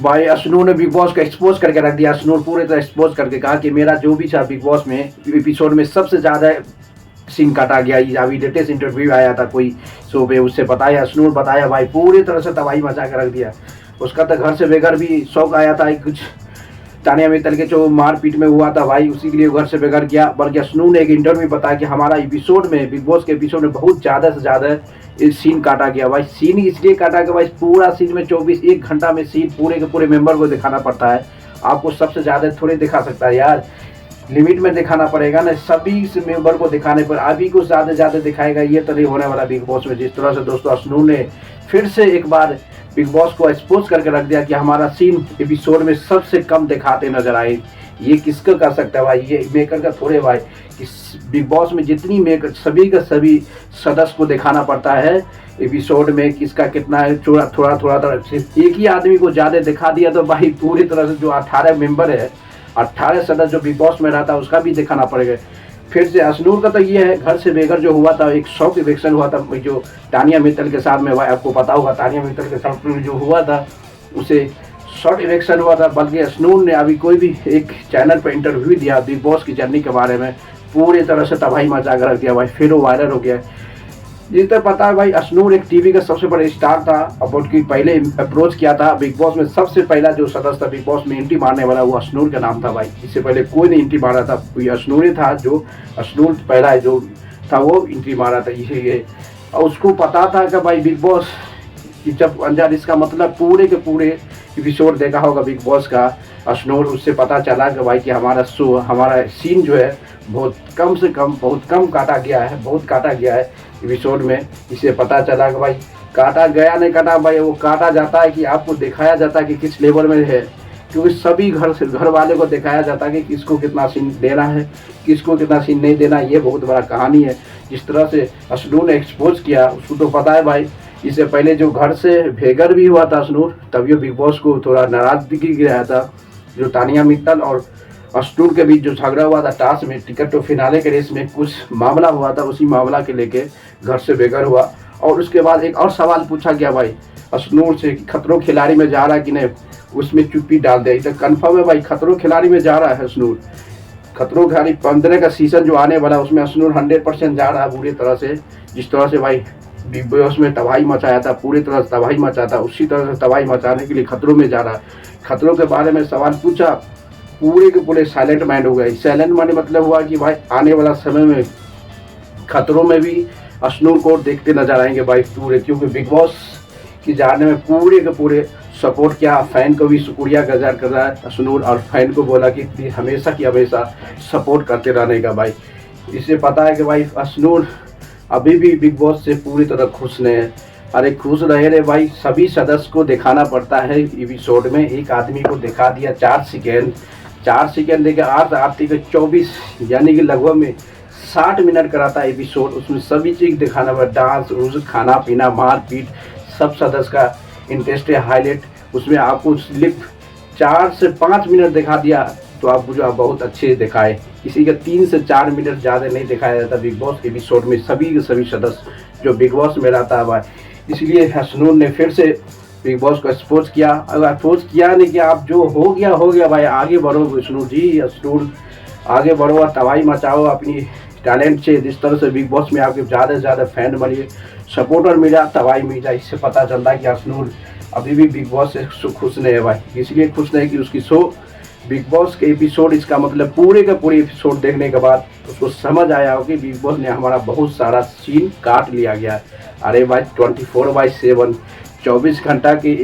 भाई अश्नूर ने big boss को एक्सपोज करके रख दिया। अश्नूर पूरे तरह एक्सपोज करके कहा कि मेरा जो भी था बिग बॉस में एपिसोड में सबसे ज़्यादा सीन काटा गया। ये अभी लेटेस्ट इंटरव्यू आया था कोई शो पे, उससे बताया, अश्नूर बताया भाई पूरी तरह से तबाही मचा के रख दिया। उसका तो घर से बेघर भी शौक आया था, कुछ तानिया मित्तल के जो मारपीट में हुआ था भाई, उसी के लिए घर से बेघर किया। बल्कि अश्नूर ने एक इंटरव्यू में बताया कि हमारा एपिसोड में, बिग बॉस के एपिसोड में बहुत ज़्यादा से ज़्यादा सीन काटा गया भाई। सीन इसलिए काटा गया भाई, पूरा सीन में 1 घंटा में सीन पूरे के पूरे मेंबर को दिखाना पड़ता है। आपको सबसे ज़्यादा थोड़े दिखा सकता है यार, लिमिट में दिखाना पड़ेगा ना। सभी मेंबर को दिखाने पर अभी को ज़्यादा दिखाएगा, ये तो नहीं होने वाला बिग बॉस में। जिस तरह से दोस्तों अश्नूर ने फिर से एक बार बिग बॉस को एक्सपोज करके रख दिया कि हमारा सीन एपिसोड में सबसे कम दिखाते नजर आए। ये किसका कर सकता है भाई, ये मेकर का थोड़े भाई। कि बिग बॉस में जितनी मेकर सभी का सभी सदस्य को दिखाना पड़ता है एपिसोड में किसका कितना है। थोड़ा सिर्फ एक ही आदमी को ज़्यादा दिखा दिया तो भाई पूरी तरह से जो 18 मेंबर है, 18 सदस्य जो बिग बॉस में रहता है उसका भी दिखाना पड़ेगा। फिर से अश्नूर का तो ये है, घर से बेघर जो हुआ था, एक शॉक इवेक्शन हुआ था जो तानिया मित्तल के साथ में, भाई आपको पता होगा तानिया मित्तल के साथ में जो हुआ था उसे शॉर्ट इवेक्शन हुआ था। बल्कि अश्नूर ने अभी कोई भी एक चैनल पर इंटरव्यू दिया बिग बॉस की जर्नी के बारे में, पूरी तरह से तबाही मचा कर रख दिया भाई। फिर वो वायरल हो गया। जितना पता है भाई अश्नूर एक टीवी का सबसे बड़ा स्टार था। अब उनकी पहले अप्रोच किया था बिग बॉस में, सबसे पहला जो सदस्य था बिग बॉस में एंट्री मारने वाला वो अश्नूर का नाम था भाई। इससे पहले कोई नहीं एंट्री मारा था, कोई अश्नूर ही था जो अश्नूर पहला जो था वो एंट्री मारा था। इसीलिए और उसको पता था कि भाई बिग बॉस कि जब अंजान, इसका मतलब पूरे के पूरे एपिसोड देखा होगा बिग बॉस का अश्नूर, उससे पता चला कि भाई कि हमारा शो, हमारा सीन जो है बहुत कम काटा गया है, बहुत काटा गया है एपिसोड में। इससे पता चला कि भाई काटा गया नहीं काटा भाई, वो काटा जाता है कि आपको दिखाया जाता है कि किस लेवल में है। क्योंकि सभी घर वाले को दिखाया जाता है कि किसको कितना सीन देना है, किसको कितना सीन नहीं देना। ये बहुत बड़ा कहानी है। जिस तरह से अश्नूर ने एक्सपोज किया उसको तो पता है भाई। इससे पहले जो घर से बेघर भी हुआ था अश्नूर, तभी बिग बॉस को थोड़ा नाराजगी गिराया था। जो तानिया मित्तल और अश्नूर के बीच जो झगड़ा हुआ था टास्क में, टिकट टू फिनाले के रेस में कुछ मामला हुआ था, उसी मामला के लेके घर से बेघर हुआ। और उसके बाद एक और सवाल पूछा गया भाई अश्नूर से कि खतरों खिलाड़ी में जा रहा है कि नहीं, उसमें चुप्पी डाल दिया। तो कन्फर्म है भाई खतरों खिलाड़ी में जा रहा है अश्नूर। खतरों खिलाड़ी 15 का सीजन जो आने वाला है उसमें अश्नूर 100% जा रहा है पूरी तरह से। जिस तरह से भाई बिग बॉस में तबाही मचाया था, पूरी तरह से तबाही मचाता, उसी तरह से तबाही मचाने के लिए खतरों में जा रहा है। खतरों के बारे में सवाल पूछा, पूरे के पूरे साइलेंट माइंड हो गए। साइलेंट माइंड मतलब हुआ कि भाई आने वाला समय में खतरों में भी अश्नूर को देखते नजर आएंगे भाई पूरे। क्योंकि बिग बॉस की जाने में पूरे के पूरे सपोर्ट किया, फैन को भी शुक्रिया गुजार कर रहा है अश्नूर, और फैन को बोला कि हमेशा की हमेशा सपोर्ट करते रहने का भाई। इससे पता है कि भाई अश्नूर अभी भी बिग बॉस से पूरी तरह खुश नहीं है। अरे खुश रहे रे भाई, सभी सदस्य को दिखाना पड़ता है एपिसोड में। एक आदमी को दिखा दिया 4 सेकेंड देकर 8 के 24 यानी कि लगभग में 60 मिनट कराता है एपिसोड। उसमें सभी चीज़ दिखाना पड़ता, डांस, खाना पीना, मारपीट, सब सदस्य का इंटरेस्ट है हाईलाइट। उसमें आपको सिर्फ 4 से 5 मिनट दिखा दिया तो आप मुझे बहुत अच्छे दिखाए। किसी का 3 से 4 मिनट ज़्यादा नहीं दिखाया जाता बिग बॉस एपिसोड में, सभी के सभी सदस्य जो बिग बॉस में रहता है भाई। इसलिए अश्नूर ने फिर से बिग बॉस को एक्सपोज किया। अगर एक्सपोज किया नहीं कि आप जो हो गया भाई, आगे बढ़ो अश्नूर जी, अश्नूर आगे बढ़ो, तबाही मचाओ अपनी टैलेंट से। जिस तरह से बिग बॉस में आपके ज़्यादा से ज़्यादा फैन बनिए, सपोर्टर मिला, तबाही मिल जाए। इससे पता चलता है कि अश्नूर अभी भी बिग बॉस से खुश नहीं है भाई। इसलिए खुश नहीं कि उसकी शो बिग बॉस के एपिसोड, इसका मतलब पूरे का पूरे एपिसोड देखने के बाद उसको समझ आया हो कि बिग बॉस ने हमारा बहुत सारा सीन काट लिया गया। अरे भाई 24/7 24 घंटा के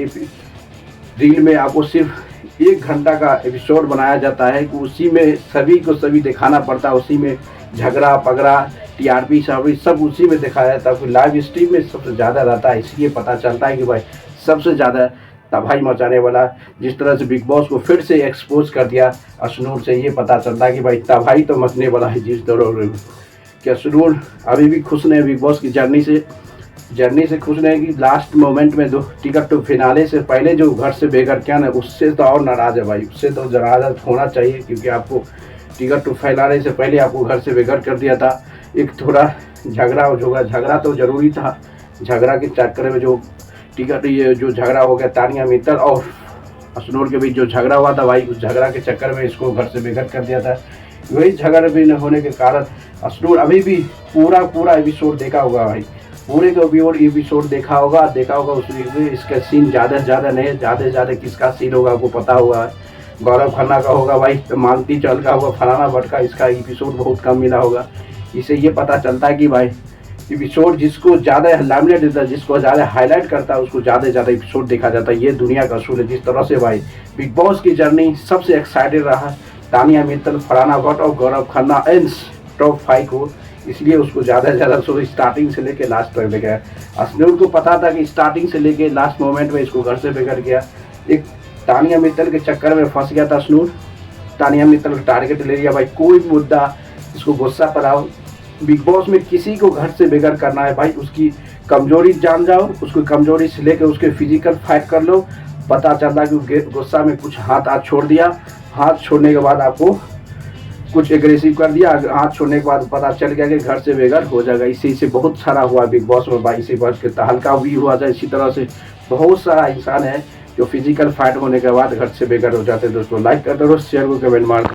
रील में आपको सिर्फ 1 घंटा का एपिसोड बनाया जाता है कि उसी में सभी को सभी दिखाना पड़ता है। उसी में झगड़ा पगड़ा, टीआरपी सब उसी में दिखाया जाता है। लाइव स्ट्रीम में सबसे ज़्यादा रहता है। इसलिए पता चलता है कि भाई सबसे ज़्यादा तबाही मचाने वाला, जिस तरह से बिग बॉस को फिर से एक्सपोज कर दिया अश्नूर से, ये पता चलता है कि भाई तबाही तो मचने वाला है। जिस दौर कि अश्नूर अभी भी खुश नहीं बिग बॉस की जर्नी से खुश नहीं कि लास्ट मोमेंट में जो टिकट टू फिनाले से पहले जो घर से बेघर किया ना, उससे तो और नाराज़ है भाई। उससे तो नाराज़ होना चाहिए क्योंकि आपको टिकट टू फिनाले से पहले आपको घर से बेघर कर दिया था। एक थोड़ा झगड़ा तो ज़रूरी था। झगड़ा के चक्कर में जो टिकट ये जो झगड़ा हो गया तानिया मित्तल और असनूर के बीच जो झगड़ा हुआ था भाई, उस झगड़ा के चक्कर में इसको घर से बेघर कर दिया था। वही झगड़े भी होने के कारण असनूर अभी भी पूरा एपिसोड देखा होगा भाई, पूरे का एपिसोड देखा होगा उसमें इसका सीन ज़्यादा से ज़्यादा नहीं, ज़्यादा से ज़्यादा किसका सीन होगा आपको पता होगा, गौरव खन्ना का होगा भाई, तो मालती चौल का होगा, फलाना भट्ट इसका एपिसोड बहुत कम मिला होगा। इससे ये पता चलता है कि भाई एपिसोड जिसको ज़्यादा लाइमलाइट देता है, जिसको ज़्यादा हाईलाइट करता है, उसको ज़्यादा से ज़्यादा एपिसोड देखा जाता है। ये दुनिया का असूल है। जिस तरह से भाई बिग बॉस की जर्नी सबसे एक्साइटेड रहा तानिया मित्तल, फरहाना भट्ट और गौरव खन्ना एंड टॉप 5 को, इसलिए उसको ज़्यादा से ज़्यादा शो स्टार्टिंग से लेकर लास्ट तक देखा है। असनूर को पता था कि स्टार्टिंग से लेकर लास्ट मोमेंट में इसको घर से बेघर किया। एक तानिया मित्तल के चक्कर में फंस गया था असनूर, तानिया मित्तल का टारगेट ले लिया भाई, कोई मुद्दा इसको गुस्सा पर आओ। बिग बॉस में किसी को घर से बेघर करना है भाई, उसकी कमजोरी जान जाओ, उसको कमजोरी से लेकर उसके फिजिकल फाइट कर लो। पता चलता कि गुस्सा में कुछ हाथ छोड़ दिया, हाथ छोड़ने के बाद आपको कुछ एग्रेसिव कर दिया, हाथ छोड़ने के बाद पता चल गया कि घर से बेघर हो जाएगा। इसी से बहुत सारा हुआ बिग बॉस में भाई, इसी बात के हल्का भी हुआ था। इसी तरह से बहुत सारा इंसान है जो फिजिकल फाइट होने के बाद घर से बेघर हो जाते हैं। दोस्तों लाइक करते रहो, शेयर को कमेंट मार